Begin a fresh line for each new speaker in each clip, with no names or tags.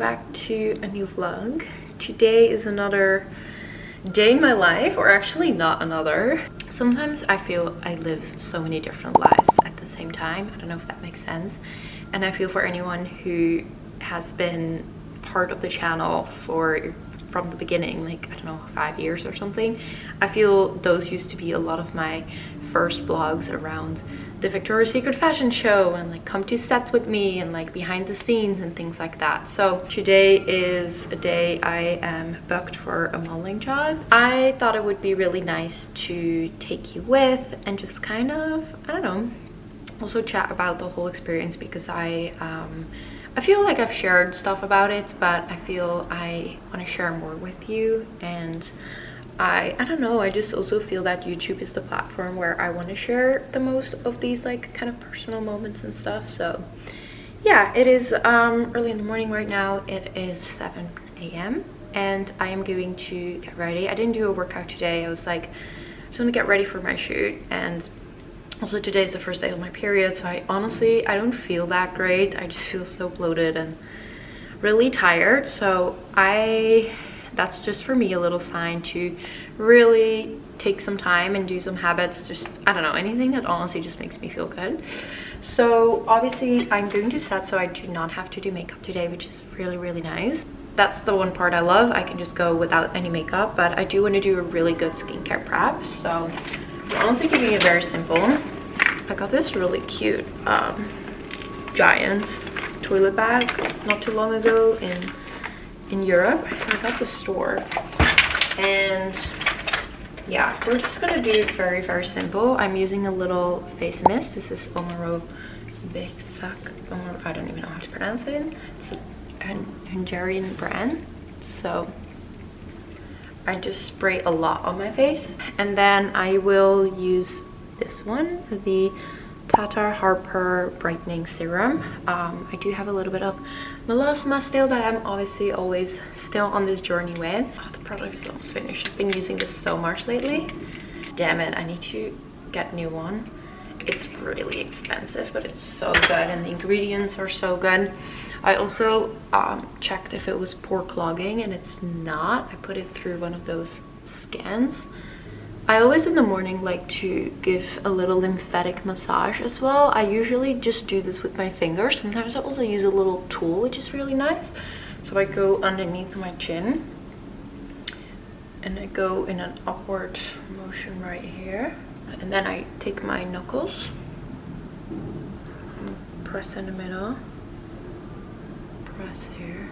back to a new vlog. Today is another day in my life, or actually not another. Sometimes I feel I live so many different lives at the same time. I don't know if that makes sense. And I feel for anyone who has been part of the channel from the beginning, like I don't know, 5 years or something. I feel those used to be a lot of my first vlogs around the Victoria's Secret fashion show and like come to set with me and like behind the scenes and things like that. So today is a day I am booked for a modeling job. I thought it would be really nice to take you with and just kind of, I don't know, also chat about the whole experience, because I feel like I've shared stuff about it, but I feel I want to share more with you. And I don't know, I just also feel that YouTube is the platform where I want to share the most of these like kind of personal moments and stuff. So yeah, it is early in the morning right now. It is 7 a.m. and I am going to get ready. I didn't do a workout today. I was like, I just want to get ready for my shoot. And also today is the first day of my period, so I don't feel that great. I just feel so bloated and really tired. So that's just for me a little sign to really take some time and do some habits. Just, I don't know, anything that honestly just makes me feel good. So obviously I'm going to set, so I do not have to do makeup today, which is really, really nice. That's the one part I love. I can just go without any makeup, but I do want to do a really good skincare prep. So I'm honestly keeping it very simple. I got this really cute giant toilet bag not too long ago in Europe. I got the store, and yeah, we're just gonna do it very, very simple. I'm using a little face mist. This is Omaro Big Suck. I don't even know how to pronounce it. It's a Hungarian brand. So I just spray a lot on my face, and then I will use this one, the Tata Harper brightening serum. I do have a little bit of melasma still that I'm obviously always still on this journey with. Oh, the product is almost finished. I've been using this so much lately. Damn it, I need to get a new one. It's really expensive, but it's so good and the ingredients are so good. I also checked if it was pore clogging, and it's not. I put it through one of those scans. I always in the morning like to give a little lymphatic massage as well. I usually just do this with my fingers. Sometimes I also use a little tool, which is really nice. So I go underneath my chin and I go in an upward motion right here. And then I take my knuckles and press in the middle. Press here.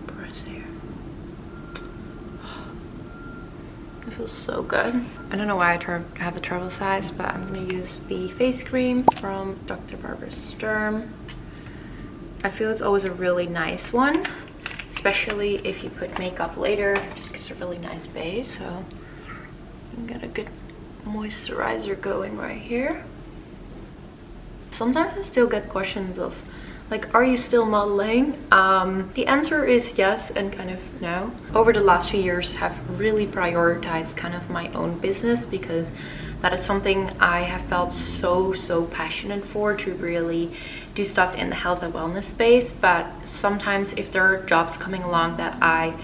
Press here. It feels so good. I don't know why I have a travel size, but I'm gonna use the face cream from Dr. Barbara Sturm. I feel it's always a really nice one, especially if you put makeup later. It just gives a really nice base. So you can get a good moisturizer going right here. Sometimes I still get questions of like, are you still modeling? The answer is yes and kind of no. Over the last few years have really prioritized kind of my own business, because that is something I have felt so passionate for, to really do stuff in the health and wellness space. But sometimes if there are jobs coming along that I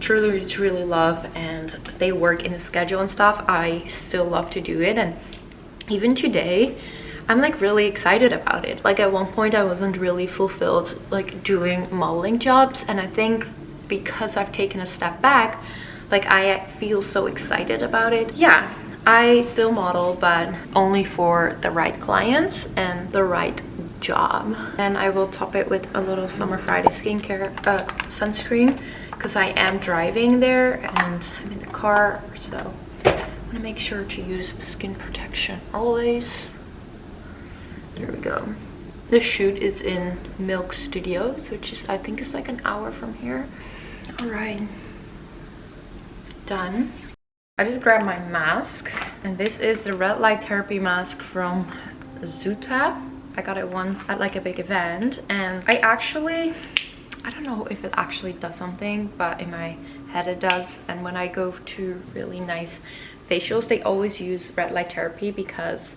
truly love and they work in a schedule and stuff, I still love to do it. And even today I'm like really excited about it. Like at one point I wasn't really fulfilled like doing modeling jobs, and I think because I've taken a step back, like I feel so excited about it. Yeah, I still model, but only for the right clients and the right job. And I will top it with a little Summer Friday skincare sunscreen, because I am driving there and I'm in the car, so I'm gonna make sure to use skin protection always. There we go. The shoot is in Milk Studios, which is, I think, is like an hour from here. All right, done. I just grabbed my mask, and this is the red light therapy mask from Zuta. I got it once at like a big event, and I don't know if it actually does something, but in my head it does. And when I go to really nice facials, they always use red light therapy because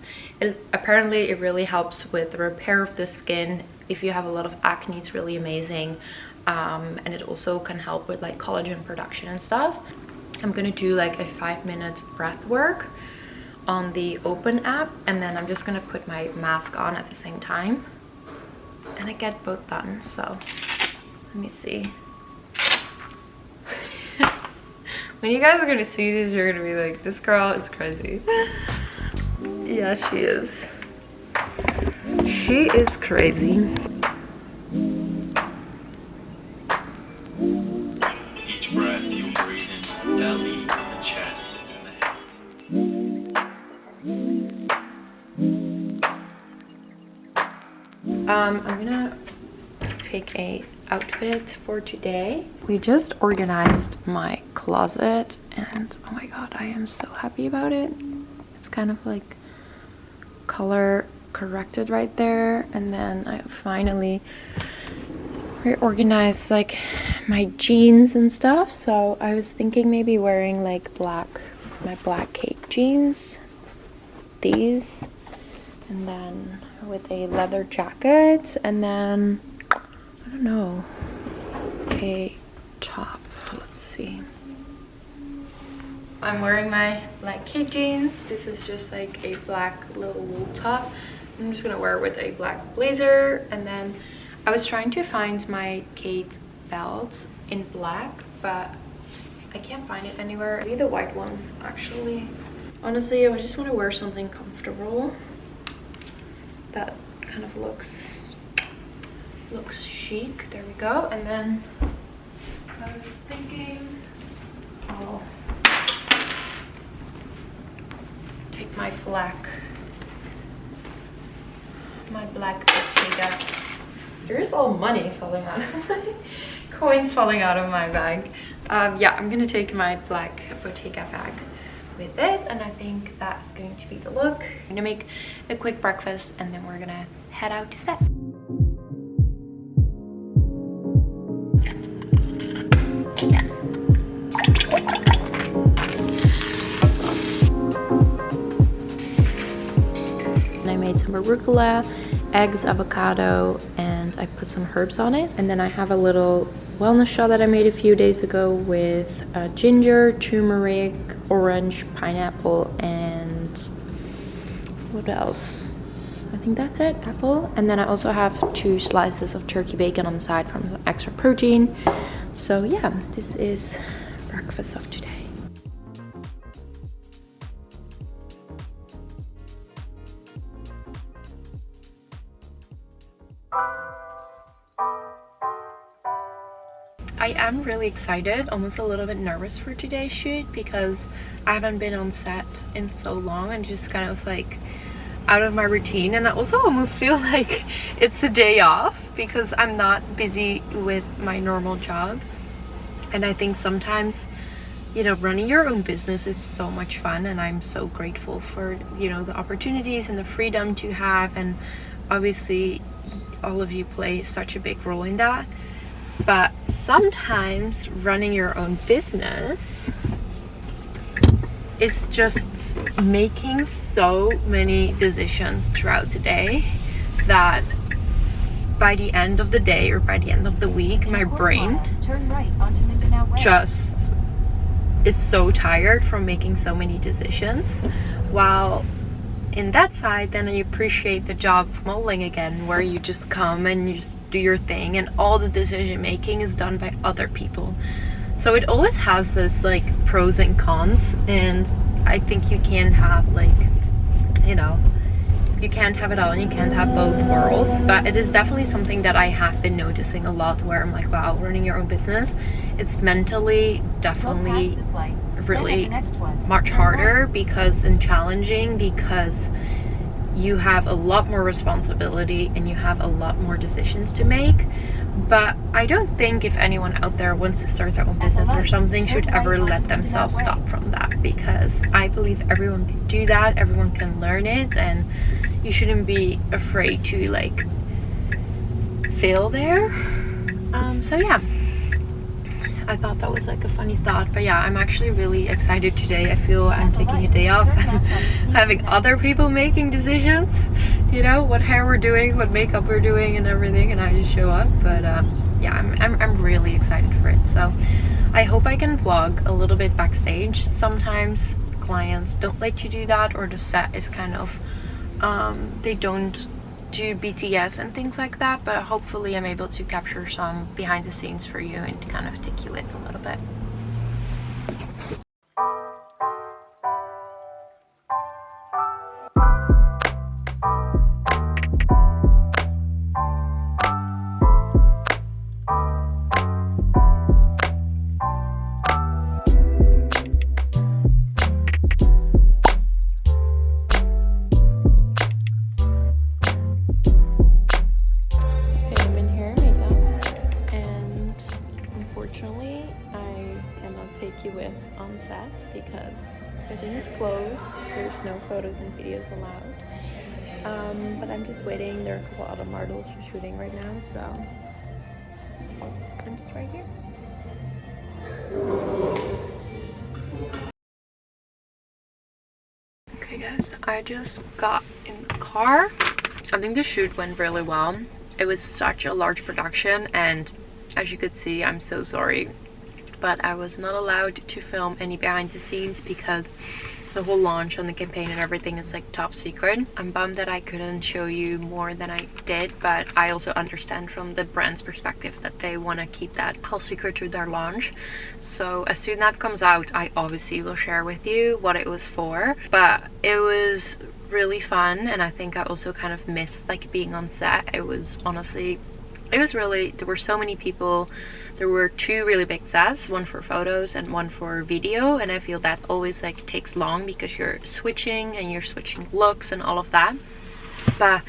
apparently it really helps with the repair of the skin. If you have a lot of acne, it's really amazing. and it also can help with like collagen production and stuff. I'm gonna do like a 5-minute breath work on the Open app, and then I'm just gonna put my mask on at the same time, and I get both done. So let me see. When you guys are gonna see these, you're gonna be like, this girl is crazy. Yeah, she is. She is crazy.
Each breath you breathe in from belly, the chest, and the head.
I'm gonna pick a outfit for today. We just organized my closet, and oh my god, I am so happy about it. It's kind of like color corrected right there, and then I finally reorganized like my jeans and stuff. So I was thinking maybe wearing like my black cape jeans, these, and then with a leather jacket, and then I don't know, a top. Let's see. I'm wearing my black cape jeans. This is just like a black little wool top. I'm just gonna wear it with a black blazer, and then I was trying to find my Kate belt in black, but I can't find it anywhere. Maybe the white one, actually. Honestly, I just want to wear something comfortable that kind of looks chic. There we go. And then I was thinking I'll take my black Bottega. There's all money falling out of my coins falling out of my bag. Yeah, I'm gonna take my black Bottega bag with it, and I think that's going to be the look. I'm gonna make a quick breakfast, and then we're gonna head out to set. And I made some arugula, eggs, avocado, and I put some herbs on it. And then I have a little wellness shot that I made a few days ago with ginger, turmeric, orange, pineapple, and what else? I think that's it, apple. And then I also have 2 slices of turkey bacon on the side from some extra protein. So yeah, this is breakfast of today. I am really excited, almost a little bit nervous for today's shoot because I haven't been on set in so long and just kind of like out of my routine, and I also almost feel like it's a day off because I'm not busy with my normal job. And I think sometimes, you know, running your own business is so much fun, and I'm so grateful for, you know, the opportunities and the freedom to have, and obviously all of you play such a big role in that. But sometimes running your own business is just making so many decisions throughout the day that by the end of the day or by the end of the week, my brain just is so tired from making so many decisions. While in that side, then I appreciate the job of modeling again, where you just come and you just do your thing, and all the decision making is done by other people. So it always has this like pros and cons, and I think you can have like, you know, you can't have it all and you can't have both worlds. But it is definitely something that I have been noticing a lot, where I'm like, wow, running your own business, it's mentally definitely really much harder and challenging, because you have a lot more responsibility and you have a lot more decisions to make. But I don't think if anyone out there wants to start their own business or something should ever let themselves stop from that, because I believe everyone can do that, everyone can learn it, and you shouldn't be afraid to like fail there. So yeah, I thought that was like a funny thought. But yeah, I'm actually really excited today. I feel I'm taking a day off. I'm having other people making decisions, you know, what hair we're doing, what makeup we're doing and everything, and I just show up. But yeah, I'm really excited for it. So I hope I can vlog a little bit backstage. Sometimes clients don't let you do that, or the set is kind of they don't do BTS and things like that, but hopefully I'm able to capture some behind the scenes for you and kind of take you in a little bit. On set because everything is closed. There's no photos and videos allowed, but I'm just waiting. There are a couple other models shooting right now, so I'm just right here. Okay guys, I just got in the car. I think the shoot went really well. It was such a large production, and as you could see, I'm so sorry, but I was not allowed to film any behind the scenes because the whole launch and the campaign and everything is like top secret. I'm bummed that I couldn't show you more than I did, but I also understand from the brand's perspective that they want to keep that whole secret to their launch. So as soon as that comes out, I obviously will share with you what it was for. But it was really fun, and I think I also kind of missed like being on set. It was honestly, it was really, there were so many people. There were two really big sets, one for photos and one for video, and I feel that always like takes long because you're switching and you're switching looks and all of that. But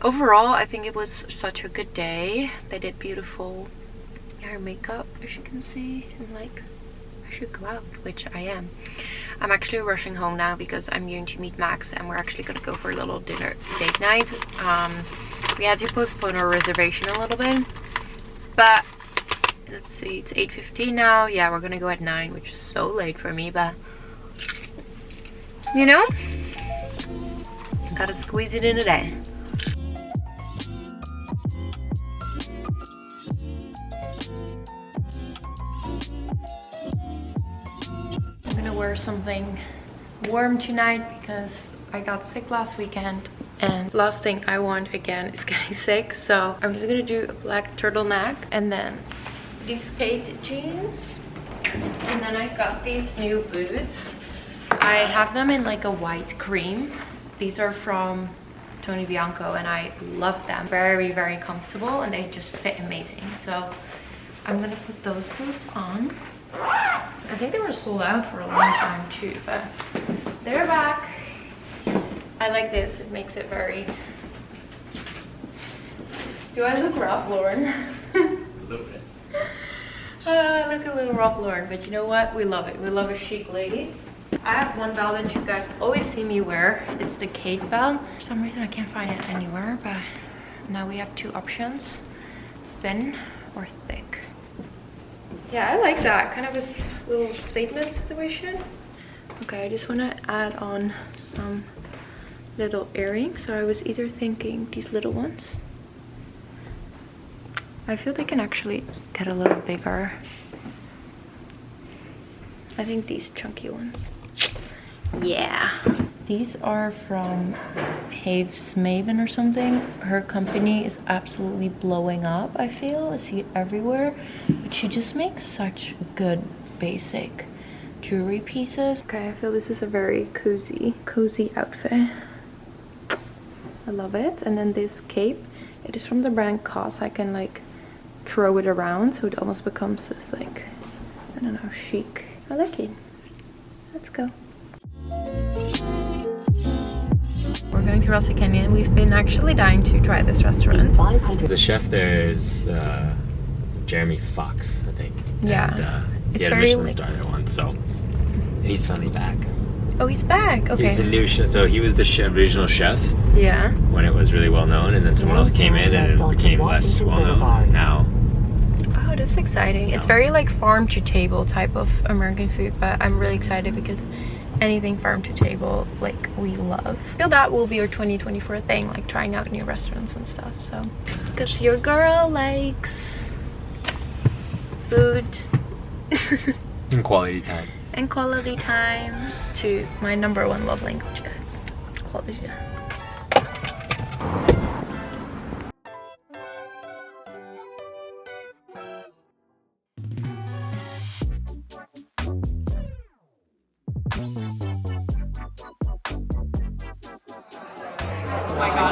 overall, I think it was such a good day. They did beautiful hair, makeup, as you can see, and like I should go out, which I am. I'm actually rushing home now because I'm going to meet Max, and we're actually gonna go for a little dinner date night. We had to postpone our reservation a little bit. But let's see, it's 8:15 now. Yeah, we're gonna go at 9, which is so late for me, but you know, gotta squeeze it in a day. I'm gonna wear something warm tonight because I got sick last weekend. And last thing I want again is getting sick, so I'm just gonna do a black turtleneck and then these skate jeans, and then I got these new boots. I have them in like a white cream. These are from Tony Bianco and I love them. Very, very comfortable, and they just fit amazing. So I'm gonna put those boots on. I think they were sold out for a long time too, but they're back. I like this, it makes it very... Do I look Ralph Lauren?
A little bit.
I look a little Ralph Lauren, but you know what? We love it. We love a chic lady. I have one belt that you guys always see me wear. It's the Kate belt. For some reason I can't find it anywhere, but now we have two options. Thin or thick. Yeah, I like that. Kind of a little statement situation. Okay, I just want to add on some little earrings. So I was either thinking these little ones. I feel they can actually get a little bigger. I think these chunky ones. Yeah. These are from Have's Maven or something. Her company is absolutely blowing up, I feel. I see it everywhere. But she just makes such good basic jewelry pieces. Okay, I feel this is a very cozy outfit. I love it. And then this cape, it is from the brand COS. I can like throw it around so it almost becomes this like, I don't know, chic. I like it. Let's go. We're going to Rossa Canyon. We've been actually dying to try this restaurant.
The chef there is Jeremy Fox, I think.
Yeah.
And, he had a Michelin star there once, so and he's finally back.
Oh, he's back. Okay.
It's a new chef. So he was the original chef.
Yeah.
When it was really well known, and then someone else came in and it became less well known now.
Oh, that's exciting. It's very like farm to table type of American food, but I'm really excited because anything farm to table like we love. I feel that will be our 2024 thing, like trying out new restaurants and stuff. So because your girl likes food
And quality time.
and quality time. To my #1 love language, guys, quality time.
Oh my god.